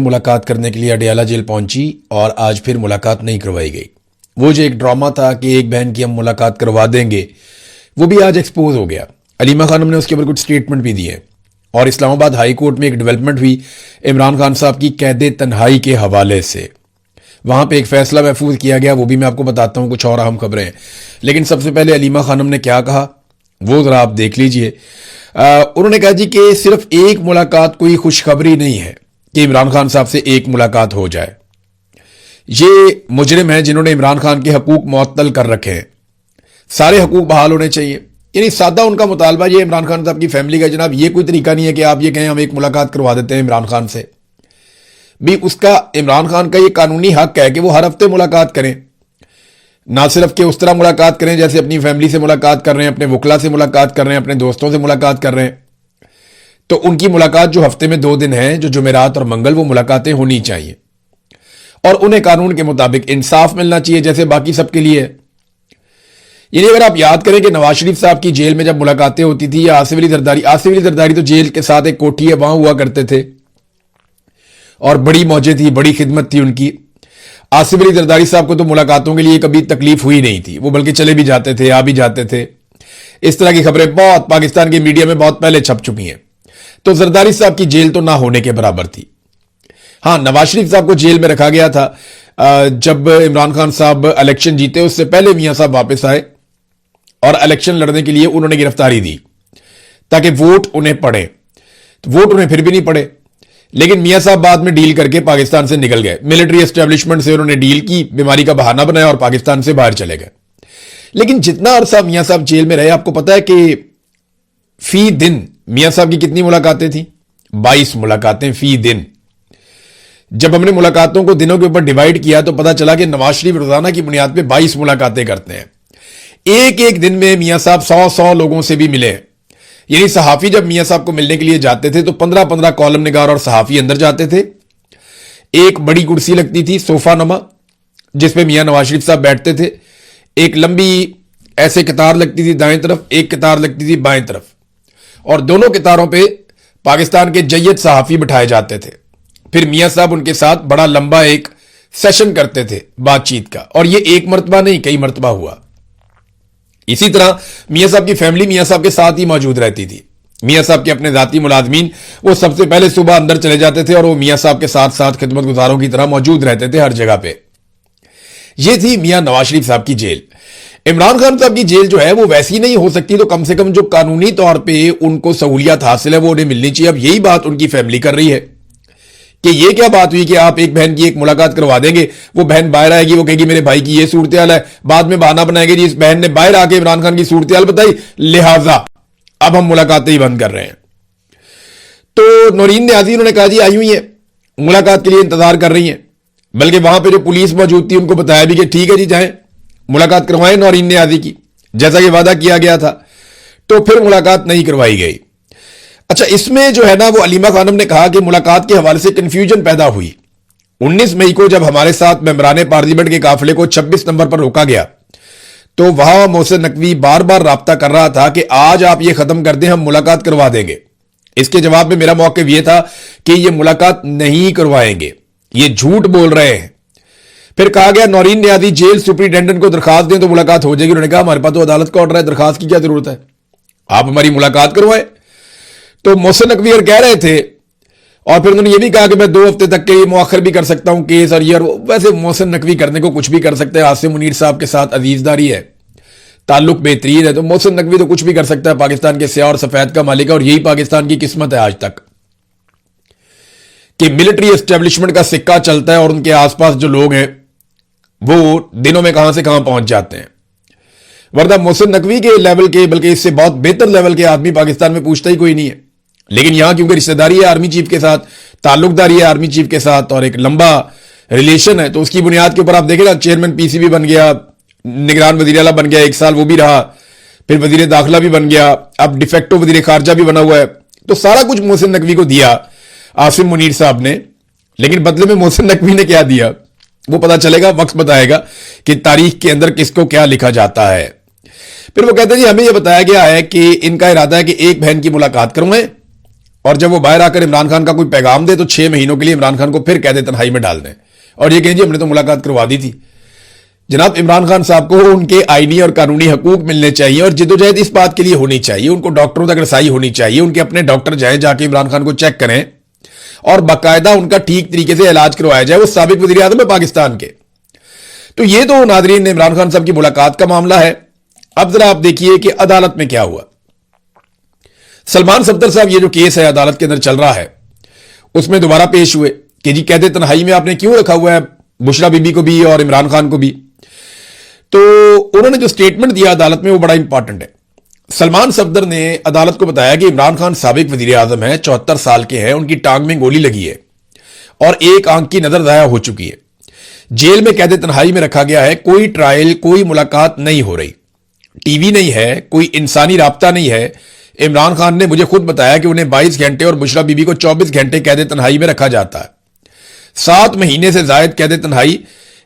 मुलाकात करने के लिए अडयाला जेल पहुंची और आज फिर मुलाकात नहीं करवाई गई। वो जो एक ड्रामा था कि एक बहन की हम मुलाकात करवा देंगे, वो भी आज एक्सपोज हो गया। अलीमा खानम ने उसके ऊपर कुछ स्टेटमेंट भी दिए और इस्लामाबाद हाई कोर्ट में एक डेवलपमेंट हुई इमरान खान साहब की कैद तन्हाई के हवाले से। वहां पे एक फैसला महफूज किया गया, वो भी मैं आपको बताता हूं, कुछ और अहम खबरें हैं। लेकिन सबसे पहले अलीमा खानम ने क्या कहा वो जरा आप देख लीजिए। उन्होंने कहा जी कि सिर्फ एक मुलाकात कोई खुशखबरी नहीं है कि इमरान खान साहब से एक मुलाकात हो जाए। ये मुजरिम हैं जिन्होंने इमरान खान के हकूक मुअत्तल कर रखे हैं, सारे हकूक बहाल होने चाहिए। यानी सादा उनका मुतालबा ये इमरान खान साहब की फैमिली का, जनाब ये कोई तरीका नहीं है कि आप ये कहें हम एक मुलाकात करवा देते हैं इमरान खान से। भी उसका, इमरान खान का ये कानूनी हक है कि वो हर हफ्ते मुलाकात करें, ना सिर्फ कि उस तरह मुलाकात करें जैसे अपनी फैमिली से मुलाकात कर रहे हैं, अपने वकला से मुलाकात कर रहे हैं, अपने दोस्तों से मुलाकात कर रहे हैं। तो उनकी मुलाकात जो हफ्ते में 2 दिन है, जो जुमेरात और मंगल, वो मुलाकातें होनी चाहिए और उन्हें कानून के मुताबिक इंसाफ मिलना चाहिए जैसे बाकी सबके लिए है। यानी अगर आप याद करें कि नवाज शरीफ साहब की जेल में जब मुलाकातें होती थी, या आसिफ अली जरदारी तो जेल के साथ एक कोठी है वहां हुआ करते थे और बड़ी मौजें थी, बड़ी खिदमत थी उनकी। आसिफ अली जरदारी साहब को तो मुलाकातों के लिए कभी तकलीफ हुई नहीं थी, वो बल्कि चले भी जाते थे, आ भी जाते थे। इस तरह की खबरें बहुत पाकिस्तान के मीडिया में बहुत पहले छप चुकी हैं। तो जरदारी साहब की जेल तो ना होने के बराबर थी। हां, नवाज शरीफ साहब को जेल में रखा गया था जब इमरान खान साहब इलेक्शन जीते, उससे पहले मियां साहब वापस आए और इलेक्शन लड़ने के लिए उन्होंने गिरफ्तारी दी ताकि वोट उन्हें पड़े। तो वोट उन्हें फिर भी नहीं पड़े, लेकिन मियां साहब बाद में डील करके पाकिस्तान से निकल गए। मिलिट्री एस्टेब्लिशमेंट से उन्होंने डील की, बीमारी का बहाना बनाया और पाकिस्तान से बाहर चले गए। लेकिन जितना अरसा मियां साहब जेल में रहे, आपको पता है कि फी दिन मियां साहब की कितनी मुलाकातें थी? 22 मुलाकातें फी दिन। जब हमने मुलाकातों को दिनों के ऊपर डिवाइड किया तो पता चला कि नवाज शरीफ रोजाना की बुनियाद पे 22 मुलाकातें करते हैं। एक एक दिन में मियां साहब 100 लोगों से भी मिले। यानी सहाफी जब मियां साहब को मिलने के लिए जाते थे तो 15 कॉलम निगार और सहाफी अंदर जाते थे। एक बड़ी कुर्सी लगती थी सोफा नमा, जिसपे मियां नवाज शरीफ साहब बैठते थे। एक लंबी ऐसे कतार लगती थी दाएं तरफ, एक कतार लगती थी बाएं तरफ, और दोनों कतारों पे पाकिस्तान के जय्यद सहाफी बिठाए जाते थे। फिर मियां साहब उनके साथ बड़ा लंबा एक सेशन करते थे बातचीत का, और ये एक मरतबा नहीं कई मरतबा हुआ। इसी तरह मियां साहब की फैमिली मियां साहब के साथ ही मौजूद रहती थी। मियां साहब के अपने जाती मुलाजमीन वो सबसे पहले सुबह अंदर चले जाते थे और वो मियां साहब के साथ साथ खिदमत गुजारों की तरह मौजूद रहते थे हर जगह पे। ये थी मियां नवाज शरीफ साहब की जेल। इमरान खान साहब की जेल जो है वो वैसी नहीं हो सकती, तो कम से कम जो कानूनी तौर पे उनको सहूलियत हासिल है वो उन्हें मिलनी चाहिए। अब यही बात उनकी फैमिली कर रही है कि ये क्या बात हुई कि आप एक बहन की एक मुलाकात करवा देंगे, वो बहन बाहर आएगी, वो कहेगी मेरे भाई की ये सूरत हाल है, बाद में बहाना बनाएगी जी इस बहन ने बाहर आके इमरान खान की सूरत हाल बताई, लिहाजा अब हम मुलाकातें ही बंद कर रहे हैं। तो नौरीन न्याजी उन्होंने कहा जी आई हुई है, मुलाकात के लिए इंतजार कर रही हैं। बल्कि वहां पर जो पुलिस मौजूद थी उनको बताया भी कि ठीक है जी जाएं मुलाकात करवाएं नौरीन न्याजी की, जैसा कि वादा किया गया था। तो फिर मुलाकात नहीं करवाई गई। अच्छा, इसमें जो है ना वो अलीमा खानम ने कहा कि मुलाकात के हवाले से कंफ्यूजन पैदा हुई। 19 मई को जब हमारे साथ मेंबरान पार्लियामेंट के काफिले को 26 नंबर पर रोका गया तो वहां मोहसिन नकवी बार बार राब्ता कर रहा था कि आज आप ये खत्म कर दें, हम मुलाकात करवा देंगे। इसके जवाब में मेरा मौक़िफ़ यह था कि ये मुलाकात नहीं करवाएंगे, ये झूठ बोल रहे हैं। फिर कहा गया नौरीन न्याजी जेल सुपरिटेंडेंट को दरखास्त दें तो मुलाकात हो जाएगी। उन्होंने कहा हमारे पास तो अदालत का ऑर्डर है, दरखास्त की क्या जरूरत है, आप हमारी मुलाकात करवाएं। तो मोहसिन नकवी कह रहे थे, और फिर उन्होंने ये भी कहा कि मैं 2 हफ्ते तक के लिए मुअख्खर भी कर सकता हूं केस और ये और वो। वैसे मोहसिन नकवी करने को कुछ भी कर सकते हैं, आसिम मुनीर साहब के साथ अजीजदारी है, ताल्लुक बेहतरीन है, तो मोहसिन नकवी तो कुछ भी कर सकता है। पाकिस्तान के स्याह और सफेद का मालिक है, और यही पाकिस्तान की किस्मत है आज तक कि मिलिट्री एस्टेब्लिशमेंट का सिक्का चलता है और उनके आसपास जो लोग हैं वो दिनों में कहां से कहां पहुंच जाते हैं। वरना मोहसिन नकवी के लेवल के, बल्कि इससे बहुत बेहतर लेवल के आदमी पाकिस्तान में पूछता ही कोई नहीं है। लेकिन यहां क्योंकि रिश्तेदारी है आर्मी चीफ के साथ, ताल्लुकदारी है आर्मी चीफ के साथ और एक लंबा रिलेशन है, तो उसकी बुनियाद के ऊपर आप देखेगा चेयरमैन पीसीबी बन गया, निगरान वजीर आला बन गया, 1 साल वो भी रहा, फिर वजीर दाखिला भी बन गया, अब डिफेक्टो वजीर खारजा भी बना हुआ है। तो सारा कुछ मोहसिन नकवी को दिया आसिम मुनीर साहब ने, लेकिन बदले में मोहसिन नकवी ने क्या दिया वो पता चलेगा, वक्त बताएगा कि तारीख के अंदर किसको क्या लिखा जाता है। फिर वो कहते हैं जी हमें यह बताया गया है कि इनका इरादा है कि एक बहन की मुलाकात करवाएं और जब वो बाहर आकर इमरान खान का कोई पैगाम दे तो 6 महीनों के लिए इमरान खान को फिर कैद तन्हाई में डाल दें और ये कहें जी हमने तो मुलाकात करवा दी थी। जनाब, इमरान खान साहब को उनके आईनी और कानूनी हकूक मिलने चाहिए और जिद्दोजहद इस बात के लिए होनी चाहिए, उनको डॉक्टरों तक रसाई होनी चाहिए, उनके अपने डॉक्टर जाएं, जाके इमरान खान को चेक करें और बाकायदा उनका ठीक तरीके से इलाज करवाया जाए। वो साबिक वजीर आज़म है पाकिस्तान के। तो ये तो नाजरीन इमरान खान साहब की मुलाकात का मामला है। अब जरा आप देखिए कि अदालत में क्या हुआ। सलमान सफदर साहब, ये जो केस है अदालत के अंदर चल रहा है, उसमें दोबारा पेश हुए कि जी कैद तन्हाई में आपने क्यों रखा हुआ है बुशरा बीबी को भी और इमरान खान को भी। तो उन्होंने जो स्टेटमेंट दिया अदालत में वो बड़ा इंपॉर्टेंट है। सलमान सफदर ने अदालत को बताया कि इमरान खान साबिक वजीर आजम है, 74 साल के हैं, उनकी टांग में गोली लगी है और एक आंख की नजर जाया हो चुकी है, जेल में कैद तन्हाई में रखा गया है, कोई ट्रायल कोई मुलाकात नहीं हो रही, टीवी नहीं है, कोई इंसानी राब्ता नहीं है। इमरान खान ने मुझे खुद बताया कि उन्हें 22 घंटे और बुशरा बीबी को 24 घंटे कैद तन्हाई में रखा जाता है। 7 महीने से जायद कैद तन्हाई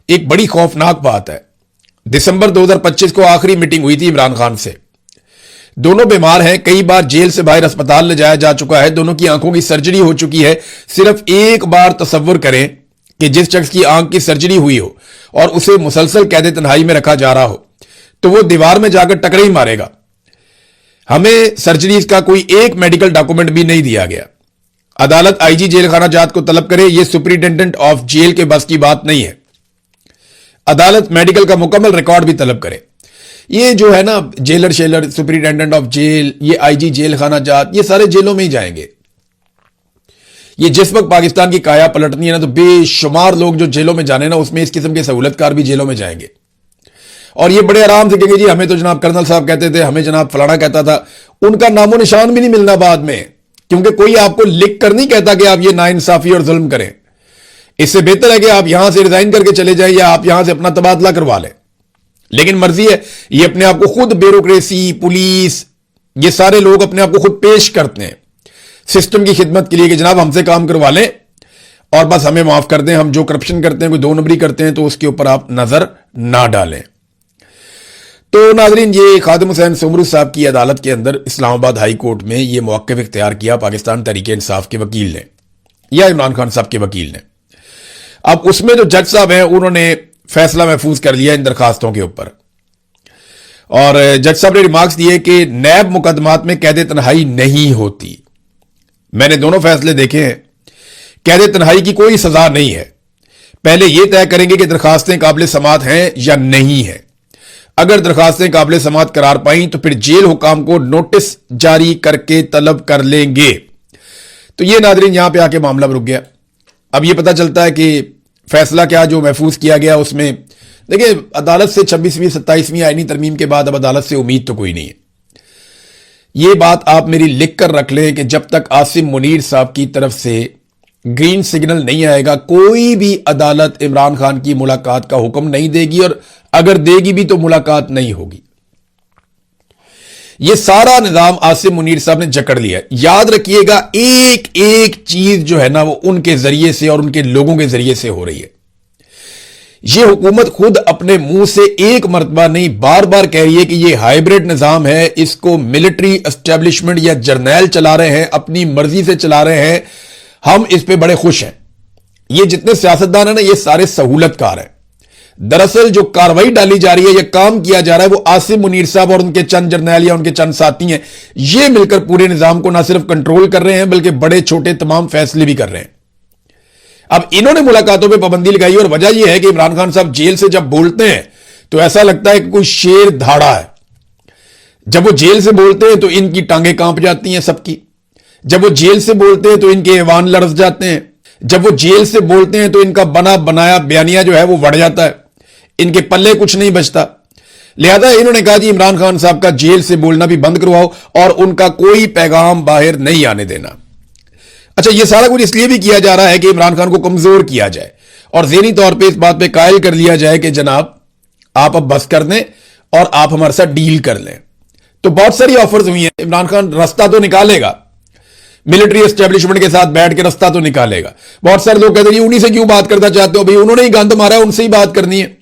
एक बड़ी खौफनाक बात है। दिसंबर 2025 को आखिरी मीटिंग हुई थी इमरान खान से। दोनों बीमार हैं, कई बार जेल से बाहर अस्पताल ले जाया जा चुका है, दोनों की आंखों की सर्जरी हो चुकी है। सिर्फ एक बार तसव्वुर करें कि जिस शख्स की आंख की सर्जरी हुई हो और उसे मुसलसल कैद तन्हाई में रखा जा रहा हो तो वो दीवार में जाकर टकरे ही मारेगा। हमें सर्जरीज का कोई एक मेडिकल डॉक्यूमेंट भी नहीं दिया गया। अदालत आईजी जेल खाना जात को तलब करे, यह सुपरिटेंडेंट ऑफ जेल के बस की बात नहीं है। अदालत मेडिकल का मुकम्मल रिकॉर्ड भी तलब करे। ये जो है ना जेलर शेलर, सुपरिटेंडेंट ऑफ जेल, ये आईजी जेल खाना जात, ये सारे जेलों में ही जाएंगे। ये जिस वक्त पाकिस्तान की काया पलटनी है ना तो बेशुमार लोग जो जेलों में जाने ना उसमें इस किस्म के सहूलतकार भी जेलों में जाएंगे और ये बड़े आराम से कहेंगे जी हमें तो जनाब कर्नल साहब कहते थे, हमें जनाब फलाना कहता था। उनका नामो निशान भी नहीं मिलना बाद में, क्योंकि कोई आपको लिख कर नहीं कहता कि आप ये नाइंसाफी और जुल्म करें। इससे बेहतर है कि आप यहां से रिजाइन करके चले जाएं या आप यहां से अपना तबादला करवा लें। लेकिन मर्जी है, ये अपने आप को खुद ब्यूरोक्रेसी, पुलिस, ये सारे लोग अपने आप को खुद पेश करते हैं सिस्टम की खिदमत के लिए कि जनाब हमसे काम करवा लें और बस हमें माफ कर दें, हम जो करप्शन करते हैं, कोई 2 नंबरी करते हैं तो उसके ऊपर आप नजर ना डालें। तो नाजरीन, ये खादिम हुसैन सोमरू साहब की अदालत के अंदर इस्लामाबाद हाई कोर्ट में ये मौक़िफ़ इख्तियार किया पाकिस्तान तहरीक इंसाफ के वकील ने या इमरान खान साहब के वकील ने। अब उसमें जो जज साहब हैं उन्होंने फैसला महफूज कर दिया इन दरखास्तों के ऊपर और जज साहब ने रिमार्क्स दिए कि नैब मुकदमात में कैद तन्हाई नहीं होती। मैंने दोनों फैसले देखे हैं, कैद तन्हाई की कोई सजा नहीं है। पहले यह तय करेंगे कि दरखास्तें काबिल समात हैं या नहीं है। अगर दरखास्तें काबिल समात करार पाई तो फिर जेल हुकाम को नोटिस जारी करके तलब कर लेंगे। तो यह नाजरीन यहां पे आके मामला रुक गया। अब यह पता चलता है कि फैसला क्या जो महफूज किया गया उसमें, देखिए अदालत से 26वीं 27वीं आईनी तरमीम के बाद अब अदालत से उम्मीद तो कोई नहीं है। यह बात आप मेरी लिख कर रख लें कि जब तक आसिम मुनीर साहब की तरफ से ग्रीन सिग्नल नहीं आएगा कोई भी अदालत इमरान खान की मुलाकात का हुक्म नहीं देगी और अगर देगी भी तो मुलाकात नहीं होगी। यह सारा निजाम आसिम मुनीर साहब ने जकड़ लिया। याद रखिएगा, एक एक चीज जो है ना वो उनके जरिए से और उनके लोगों के जरिए से हो रही है। यह हुकूमत खुद अपने मुंह से एक मरतबा नहीं बार बार कह रही है कि यह हाइब्रिड निजाम है, इसको मिलिट्री एस्टेब्लिशमेंट या जर्नैल चला रहे हैं, अपनी मर्जी से चला रहे हैं, हम इस पे बड़े खुश हैं। ये जितने सियासतदान है ना ये सारे सहूलतकार हैं। दरअसल जो कार्रवाई डाली जा रही है या काम किया जा रहा है वो आसिम मुनीर साहब और उनके चंद जर्नैल या उनके चंद साथी हैं। ये मिलकर पूरे निजाम को ना सिर्फ कंट्रोल कर रहे हैं बल्कि बड़े छोटे तमाम फैसले भी कर रहे हैं। अब इन्होंने मुलाकातों पर पाबंदी लगाई और वजह यह है कि इमरान खान साहब जेल से जब बोलते हैं तो ऐसा लगता है कि कोई शेर धाड़ा है। जब वो जेल से बोलते हैं तो इनकी टांगें कांप जाती हैं सबकी। जब वो जेल से बोलते हैं तो इनके ऐवान लरस जाते हैं। जब वो जेल से बोलते हैं तो इनका बना बनाया बयानिया जो है वो बढ़ जाता है, इनके पल्ले कुछ नहीं बचता। लिहाजा इन्होंने कहा कि इमरान खान साहब का जेल से बोलना भी बंद करवाओ और उनका कोई पैगाम बाहर नहीं आने देना। अच्छा, यह सारा कुछ इसलिए भी किया जा रहा है कि इमरान खान को कमजोर किया जाए और ज़हनी तौर पर इस बात पर कायल कर लिया जाए कि जनाब आप अब बस कर दें और आप हमारे साथ डील कर लें। तो बहुत सारी ऑफर्स हुई हैं। इमरान खान रास्ता तो निकालेगा, मिलिट्री एस्टेब्लिशमेंट के साथ बैठ के रास्ता तो निकालेगा। बहुत सारे लोग कहते हैं उन्हीं से क्यों बात करना चाहते हो, भाई उन्होंने ही गंद मारा है, उनसे ही बात करनी है।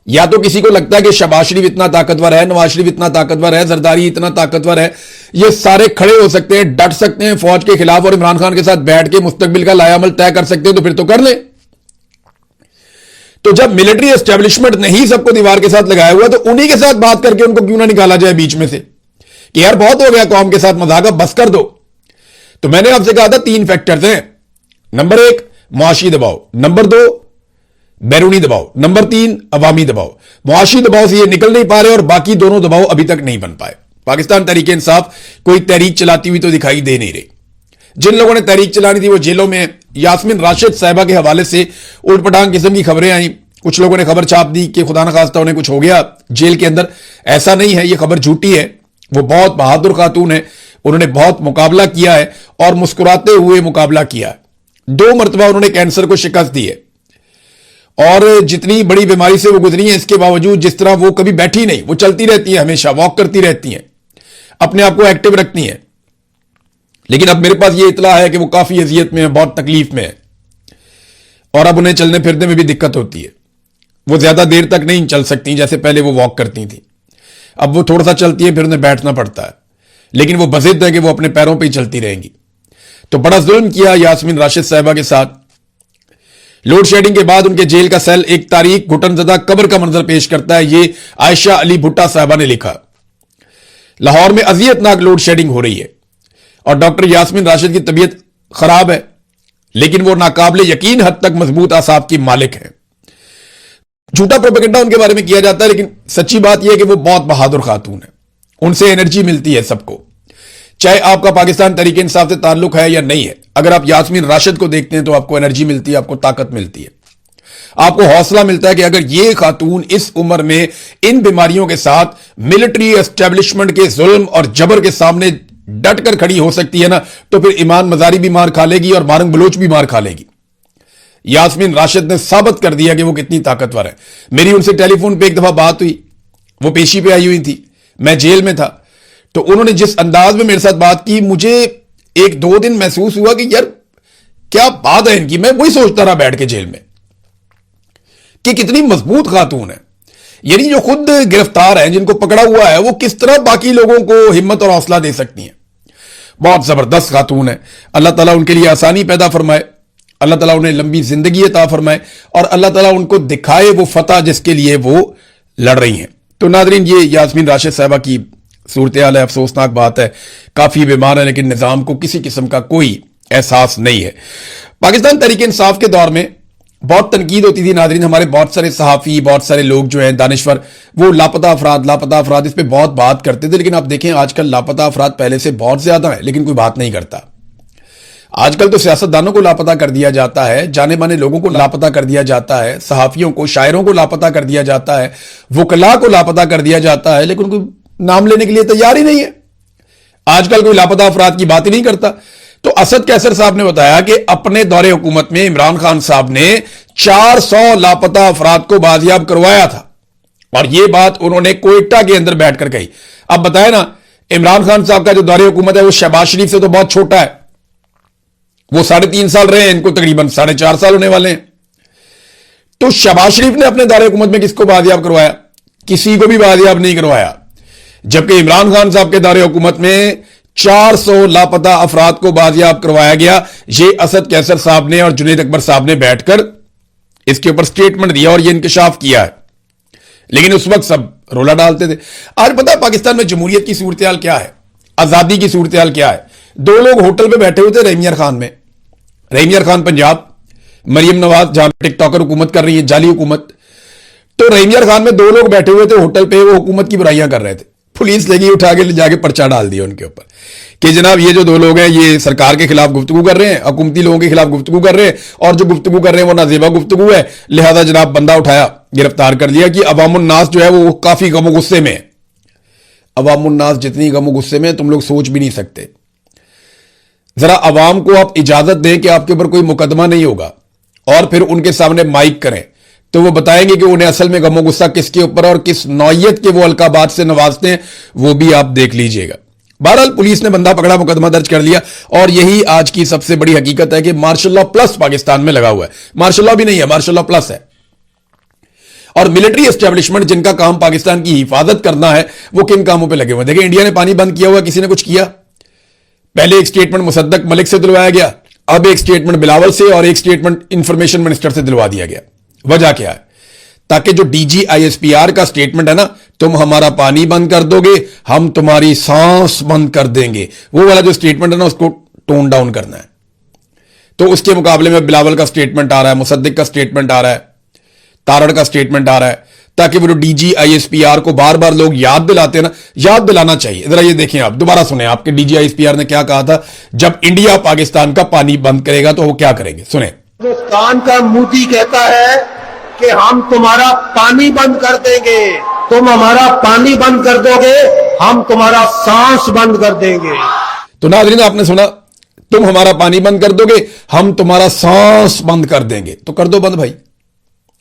या तो किसी को लगता है कि शहबाज शरीफ इतना ताकतवर है, नवाज शरीफ इतना ताकतवर है, जरदारी इतना ताकतवर है ये सारे खड़े हो सकते हैं, डट सकते हैं फौज के खिलाफ और इमरान खान के साथ बैठ के मुस्तकबिल का लायामल तय कर सकते हैं, तो फिर तो कर लें। तो जब मिलिट्री एस्टेब्लिशमेंट ने ही सबको दीवार के साथ लगाया हुआ, तो उन्हीं के साथ बात करके उनको क्यों ना निकाला जाए बीच में से कि यार बहुत हो गया कौम के साथ मजाक, बस कर दो। तो मैंने आपसे कहा था 3 फैक्टर्स हैं। नंबर 1 मुआशी दबाव, नंबर 2 बैरूनी दबाव, नंबर 3 अवामी दबाव। मुआशी दबाव से ये निकल नहीं पा रहे और बाकी दोनों दबाव अभी तक नहीं बन पाए। पाकिस्तान तहरीक इंसाफ कोई तहरीक चलाती हुई तो दिखाई दे नहीं रही। जिन लोगों ने तहरीक चलानी थी वो जेलों में। यास्मीन राशिद साहिबा के हवाले से उलटपटांग किस्म की खबरें आई। कुछ लोगों ने खबर छाप दी कि खुदा न खास्ता उन्हें कुछ हो गया जेल के अंदर। ऐसा नहीं है, यह खबर झूठी है। वो बहुत बहादुर खातून है, उन्होंने बहुत मुकाबला किया है और मुस्कुराते हुए मुकाबला किया है। 2 मरतबा उन्होंने कैंसर को शिकस्त दी है और जितनी बड़ी बीमारी से वो गुजरी है, इसके बावजूद जिस तरह वो कभी बैठी नहीं, वो चलती रहती है, हमेशा वॉक करती रहती हैं, अपने आप को एक्टिव रखती हैं। लेकिन अब मेरे पास ये इतला है कि वो काफी अजियत में है, बहुत तकलीफ में है और अब उन्हें चलने फिरने में भी दिक्कत होती है। वो ज्यादा देर तक नहीं चल सकती जैसे पहले वो वॉक करती थी। अब वो थोड़ा सा चलती है, फिर उन्हें बैठना पड़ता है, लेकिन वो बज़िद है कि वो अपने पैरों पर ही चलती रहेंगी। तो बड़ा जुल्म किया यास्मीन राशिद साहिबा के साथ। लोड शेडिंग के बाद उनके जेल का सेल एक तारीख घुटनज़दा कब्र का मंजर पेश करता है। ये आयशा अली भुट्टा साहिबा ने लिखा। लाहौर में अजियतनाक लोड शेडिंग हो रही है और डॉक्टर यास्मीन राशिद की तबीयत खराब है, लेकिन वो नाकाबिले यकीन हद तक मजबूत आसाब की मालिक है। झूठा प्रोपेगेंडा उनके बारे में किया जाता है, लेकिन सच्ची बात यह है कि वो बहुत बहादुर खातून है। उनसे एनर्जी मिलती है सबको, चाहे आपका पाकिस्तान तहरीक इंसाफ से ताल्लुक है या नहीं है। अगर आप यास्मीन राशिद को देखते हैं तो आपको एनर्जी मिलती है, आपको ताकत मिलती है, आपको हौसला मिलता है कि अगर ये खातून इस उम्र में इन बीमारियों के साथ मिलिट्री एस्टेब्लिशमेंट के जुल्म और जबर के सामने डट कर खड़ी हो सकती है ना, तो फिर ईमान मजारी भी मार खा लेगी और मारंग बलोच भी मार खा लेगी। यास्मीन राशिद ने साबित कर दिया कि वो कितनी ताकतवर है। मेरी उनसे टेलीफोन पे एक दफा बात हुई, वो पेशी पे आई हुई थी, मैं जेल में था, तो उन्होंने जिस अंदाज में मेरे साथ बात की, मुझे 1-2 दिन महसूस हुआ कि यार क्या बात है इनकी। मैं वही सोचता रहा बैठ के जेल में कि कितनी मजबूत खातून है। यानी जो खुद गिरफ्तार है, जिनको पकड़ा हुआ है, वो किस तरह बाकी लोगों को हिम्मत और हौसला दे सकती हैं। बहुत जबरदस्त खातून है। अल्लाह ताला उनके लिए आसानी पैदा फरमाए, अल्लाह ताला उन्हें लंबी जिंदगी अता फरमाए और अल्लाह ताला उनको दिखाए वो फतह जिसके लिए वो लड़ रही हैं। तो नादरीन, ये यास्मीन राशिद साहिबा की सूरत हाल है। अफसोसनाक बात है, काफी बीमार है, लेकिन निजाम को किसी किस्म का कोई एहसास नहीं है। पाकिस्तान तहरीक इंसाफ के दौर में बहुत तनकीद होती थी नादरीन। हमारे बहुत सारे सहाफ़ी, बहुत सारे लोग जो हैं दानिश्वर, वो लापता अफराद इस पर बहुत बात करते थे। लेकिन आप देखें आजकल लापता अफराद पहले से बहुत ज्यादा है, लेकिन कोई बात नहीं करता। आजकल तो सियासतदानों को लापता कर दिया जाता है, जाने माने लोगों को लापता कर दिया जाता है, सहाफियों को, शायरों को लापता कर दिया जाता है, वकला को लापता कर दिया जाता है, लेकिन कोई नाम लेने के लिए तैयार ही नहीं है। आजकल कोई लापता अफराद की बात ही नहीं करता। तो असद कैसर साहब ने बताया कि अपने दौरे हुकूमत में इमरान खान साहब ने 400 लापता अफराद को बाजियाब करवाया था और यह बात उन्होंने कोयटा के अंदर बैठकर कही। अब बताए ना, इमरान खान साहब का जो दौरे हुकूमत है वो शहबाज शरीफ से तो बहुत छोटा है। वो 3.5 साल रहे हैं, इनको तकरीबन 4.5 साल होने वाले हैं। तो शहबाज शरीफ ने अपने दौरे हुकूमत में किसको बाजियाब करवाया? किसी को भी बाजियाब नहीं करवाया। जबकि इमरान खान साहब के दौरे हुकूमत में 400 लापता अफराद को बाजियाब करवाया गया। ये असद कैसर साहब ने और जुनैद अकबर साहब ने बैठकर इसके ऊपर स्टेटमेंट दिया और ये इंकशाफ किया है। लेकिन उस वक्त सब रोला डालते थे। आज पता है पाकिस्तान में जमहूरियत की सूरत हाल क्या है, आजादी की सूरत हाल क्या है? 2 लोग होटल पे बैठे हुए थे रहीम यार खान में, रहीम यार खान पंजाब, मरियम नवाज जहां टिकटॉकर हुकूमत कर रही है, जाली हुकूमत। तो रहीम यार खान में 2 लोग बैठे हुए थे होटल पे, वो हुकूमत की बुराइयां कर रहे थे। पुलिस लगी, उठा के जाके पर्चा डाल दिया उनके ऊपर कि जनाब ये जो 2 लोग हैं ये सरकार के खिलाफ गुफ्तगू कर रहे हैं, हुकूमती लोगों के खिलाफ गुफ्तगू कर रहे हैं और जो गुफ्तगू कर रहे हैं वो नाजेबा गुफ्तगू है, लिहाजा जनाब बंदा उठाया, गिरफ्तार कर लिया। कि अवामुन्नास जो है वो काफी गमो गुस्से में है। अवामुन्नास जितनी गमो गुस्से में तुम लोग सोच भी नहीं सकते। जरा अवाम को आप इजाजत दें कि आपके ऊपर कोई मुकदमा नहीं होगा और फिर उनके सामने माइक करें तो वो बताएंगे कि उन्हें असल में गमो गुस्सा किसके ऊपर और किस नौयत के वो अलकाबात से नवाजते हैं, वो भी आप देख लीजिएगा। बहरहाल पुलिस ने बंदा पकड़ा, मुकदमा दर्ज कर लिया और यही आज की सबसे बड़ी हकीकत है कि मार्शल लॉ प्लस पाकिस्तान में लगा हुआ है। मार्शल लॉ भी नहीं है, मार्शल लॉ प्लस है। और मिलिट्री एस्टेब्लिशमेंट जिनका काम पाकिस्तान की हिफाजत करना है वो किन कामों पे लगे हुए। देखिए इंडिया ने पानी बंद किया हुआ, किसी ने कुछ किया? पहले एक स्टेटमेंट मुसद्दक मलिक से दिलवाया गया, अब एक स्टेटमेंट बिलावल से और एक स्टेटमेंट इंफॉर्मेशन मिनिस्टर से दिलवा दिया गया। वजह क्या है? ताकि जो DGISPR का स्टेटमेंट है ना, तुम हमारा पानी बंद कर दोगे हम तुम्हारी सांस बंद कर देंगे, वो वाला जो स्टेटमेंट है ना उसको टोन डाउन करना है। तो उसके मुकाबले में बिलावल का स्टेटमेंट आ रहा है, मुसद्दिक का स्टेटमेंट आ रहा है, तारड़ का स्टेटमेंट आ रहा है, ताकि वो DGISPR को बार बार लोग याद दिलाते हैं ना, याद दिलाना चाहिए। जरा ये देखें, आप दोबारा सुने, आपके DGISPR ने क्या कहा था जब इंडिया पाकिस्तान का पानी बंद करेगा तो वो क्या करेंगे, सुने। हिंदुस्तान का मोदी कहता है कि हम तुम्हारा पानी बंद कर देंगे, तुम हमारा पानी बंद कर दोगे हम तुम्हारा सांस बंद कर देंगे। तो नाज़रीन आपने सुना, तुम हमारा पानी बंद कर दोगे हम तुम्हारा सांस बंद कर देंगे। तो कर दो बंद भाई।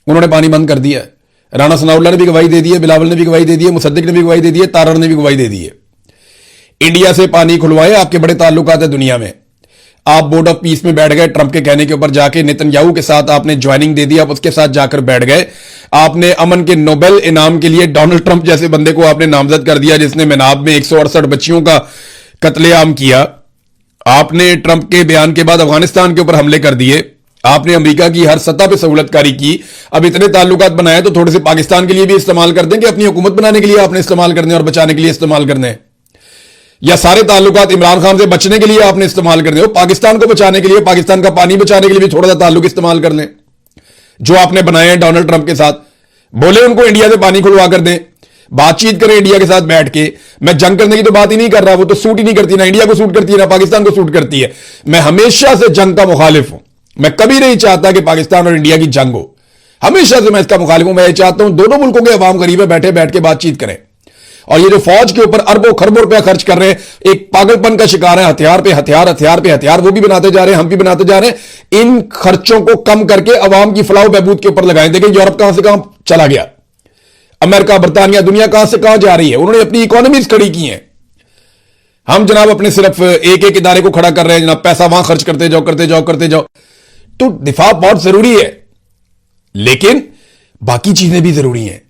उन्होंने पानी बंद कर दिया है। राणा सनाउल्लाह ने भी गवाही दे दी है, बिलावल ने भी गवाही दे दी है, मुसद्दिक ने भी गवाही दे दी है, तारड़ ने भी गवाही दे दी है। इंडिया से पानी खुलवाए, आपके बड़े ताल्लुकात है दुनिया में। आप बोर्ड ऑफ पीस में बैठ गए, ट्रंप के कहने के ऊपर जाके नेतन्याहू के साथ आपने ज्वाइनिंग दे दी, आप उसके साथ जाकर बैठ गए। आपने अमन के नोबेल इनाम के लिए डोनाल्ड ट्रंप जैसे बंदे को आपने नामजद कर दिया, जिसने मेनाब में 168 बच्चियों का कत्लेआम किया। आपने ट्रंप के बयान के बाद अफगानिस्तान के ऊपर हमले कर दिए। आपने अमेरिका की हर सतह पे सहूलतकारी की। अब इतने ताल्लुकात बनाए तो थोड़े से पाकिस्तान के लिए भी इस्तेमाल कर दें कि अपनी हुकूमत बनाने के लिए आपने इस्तेमाल करने और बचाने के लिए इस्तेमाल करने, या सारे ताल्लुकात इमरान खान से बचने के लिए आपने इस्तेमाल करने हो, पाकिस्तान को बचाने के लिए, पाकिस्तान का पानी बचाने के लिए भी थोड़ा सा ताल्लुक इस्तेमाल कर लें। जो आपने बनाए हैं डोनाल्ड ट्रंप के साथ, बोले उनको इंडिया से पानी खुलवा कर दें, बातचीत करें इंडिया के साथ बैठ के। मैं जंग करने की तो बात ही नहीं कर रहा, वो तो सूट ही नहीं करती, ना इंडिया को सूट करती है ना पाकिस्तान को सूट करती है। मैं हमेशा से जंग का मुखालिफ हूं। मैं कभी नहीं चाहता कि पाकिस्तान और इंडिया की जंग हो, हमेशा से मैं इसका मुखालिफ हूं। मैं ये चाहता हूं दोनों मुल्कों के अवाम करीब बैठे बैठ के बातचीत करें। और ये जो फौज के ऊपर अरबों खरबों रुपया खर्च कर रहे हैं, एक पागलपन का शिकार है, हथियार पे हथियार, हथियार पे हथियार, वो भी बनाते जा रहे हैं, हम भी बनाते जा रहे हैं। इन खर्चों को कम करके अवाम की फलाह बहबूद के ऊपर लगाएं। देखें यूरोप कहां से कहां चला गया, अमेरिका, बरतानिया, दुनिया कहां से कहां जा रही है। उन्होंने अपनी इकोनॉमीज खड़ी की हैं। हम जनाब अपने सिर्फ एक एक इदारे को खड़ा कर रहे हैं जनाब, पैसा वहां खर्च करते जाओ करते जाओ करते जाओ। तो दिफा बहुत जरूरी है, लेकिन बाकी चीजें भी जरूरी हैं।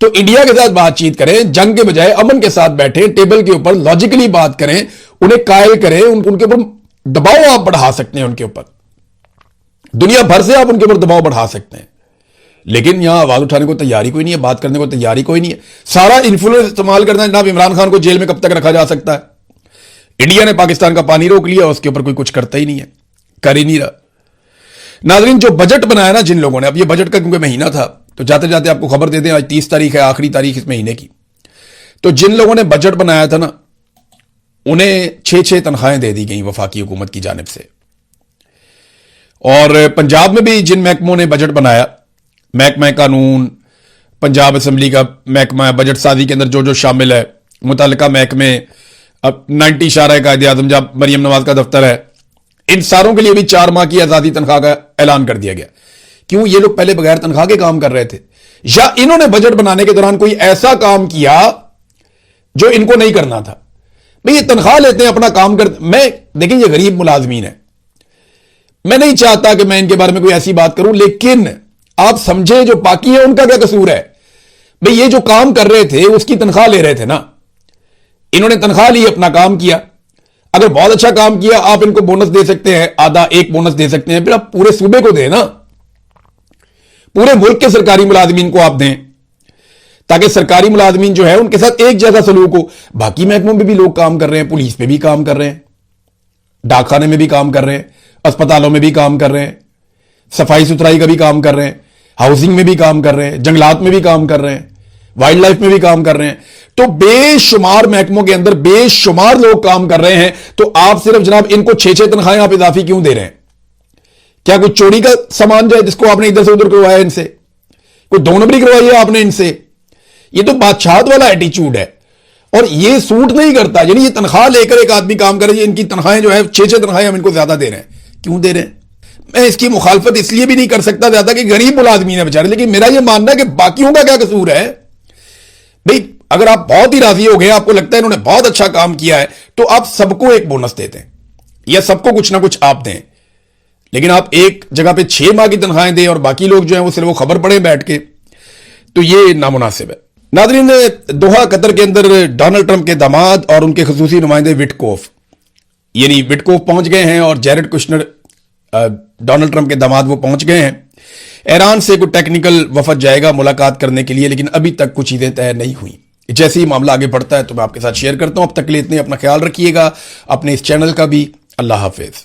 तो इंडिया के साथ बातचीत करें, जंग के बजाय अमन के साथ बैठे, टेबल के ऊपर लॉजिकली बात करें, उन्हें कायल करें, उनके ऊपर दबाव आप बढ़ा सकते हैं, उनके ऊपर दुनिया भर से आप उनके ऊपर दबाव बढ़ा सकते हैं। लेकिन यहां आवाज उठाने को तैयारी कोई नहीं है, बात करने को तैयारी कोई नहीं है। सारा इन्फ्लुएंस इस्तेमाल करना है जनाब। इमरान खान को जेल में कब तक रखा जा सकता है? इंडिया ने पाकिस्तान का पानी रोक लिया, उसके ऊपर कोई कुछ करता ही नहीं है, कर ही नहीं रहा। नाजरीन जो बजट बनाया ना जिन लोगों ने, अब ये बजट का क्योंकि महीना था तो जाते जाते आपको खबर दे दें, आज 30 तारीख है, आखिरी तारीख इस महीने की। तो जिन लोगों ने बजट बनाया था ना, उन्हें 6-6 तनख्वाहें दे दी गई वफाकी हुकूमत की जानिब से। और पंजाब में भी जिन महकमों ने बजट बनाया, महकमा कानून, पंजाब असम्बली का महकमा, बजट साजी के अंदर जो जो शामिल है, मुतल्लिका महकमे, अब 90 शारा कायदे आजम जब मरियम नवाज का दफ्तर है, इन सारों के लिए भी 4 माह की आजादी तनख्वाह का ऐलान कर दिया गया। क्यों? ये लोग पहले बगैर तनख्वाह के काम कर रहे थे, या इन्होंने बजट बनाने के दौरान कोई ऐसा काम किया जो इनको नहीं करना था। भाई ये तनख्वाह लेते हैं, अपना काम करते। मैं देखिए ये गरीब मुलाजमीन है, मैं नहीं चाहता कि मैं इनके बारे में कोई ऐसी बात करूं, लेकिन आप समझे जो बाकी है उनका क्या कसूर है? भाई ये जो काम कर रहे थे उसकी तनख्वाह ले रहे थे ना, इन्होंने तनख्वाह ली, अपना काम किया। अगर बहुत अच्छा काम किया आप इनको बोनस दे सकते हैं, आधा एक बोनस दे सकते हैं, फिर आप पूरे सूबे को दें ना, पूरे मुल्क के सरकारी मुलाजमीन को आप दें, ताकि सरकारी मुलाजमीन जो है उनके साथ एक जैसा सलूक हो। बाकी महकमों में भी लोग काम कर रहे हैं, पुलिस में भी काम कर रहे हैं, डाकखाने में भी काम कर रहे हैं, अस्पतालों में भी काम कर रहे हैं, सफाई सुथराई का भी काम कर रहे हैं, हाउसिंग में भी काम कर रहे हैं, जंगलात में भी काम कर रहे हैं, वाइल्ड लाइफ में भी काम कर रहे हैं। तो बेशुमार महकमों के अंदर बेशुमार लोग काम कर रहे हैं। तो आप सिर्फ जनाब इनको 6-6 तनख्वाहें आप इजाफी क्यों दे रहे हैं? क्या कोई चोरी का सामान जो है जिसको आपने इधर से उधर करवाया इनसे, कोई 2 नंबरी करवाई है आपने इनसे? ये तो बादशाहत वाला एटीट्यूड है और ये सूट नहीं करता। यानी ये तनख्वाह लेकर एक आदमी काम करे, इनकी तनख्वाहें जो है 6-6 तनख्वाहें हम इनको ज्यादा दे रहे हैं, क्यों दे रहे हैं? मैं इसकी मुखालफत इसलिए भी नहीं कर सकता ज्यादा कि गरीब मुलाजमीन है बेचारे, लेकिन मेरा यह मानना है कि बाकियों का क्या कसूर है? भाई अगर आप बहुत ही राजी हो गए, आपको लगता है इन्होंने बहुत अच्छा काम किया है, तो आप सबको एक बोनस देते हैं या सबको कुछ ना कुछ आप दें। लेकिन आप एक जगह पे 6 माह की तनख्वाहें दें और बाकी लोग जो है वो सिर्फ वो खबर पढ़े बैठ के। तो ये नामुनासिब है। नादरीन, दोहा कतर के अंदर डोनाल्ड ट्रंप के दामाद और उनके खसूसी नुमाइंदे विटकोफ यानी विटकोफ पहुंच गए हैं और जैरेड कुशनर डोनाल्ड ट्रंप के दामाद वो पहुंच गए हैं। ईरान से कोई टेक्निकल वफद जाएगा मुलाकात करने के लिए, लेकिन अभी तक कुछ चीजें तय नहीं हुई। जैसे ही मामला आगे बढ़ता है तो मैं आपके साथ शेयर करता हूं। अब तक के लिए इतने, अपना ख्याल रखिएगा, अपने इस चैनल का भी। अल्लाह हाफिज।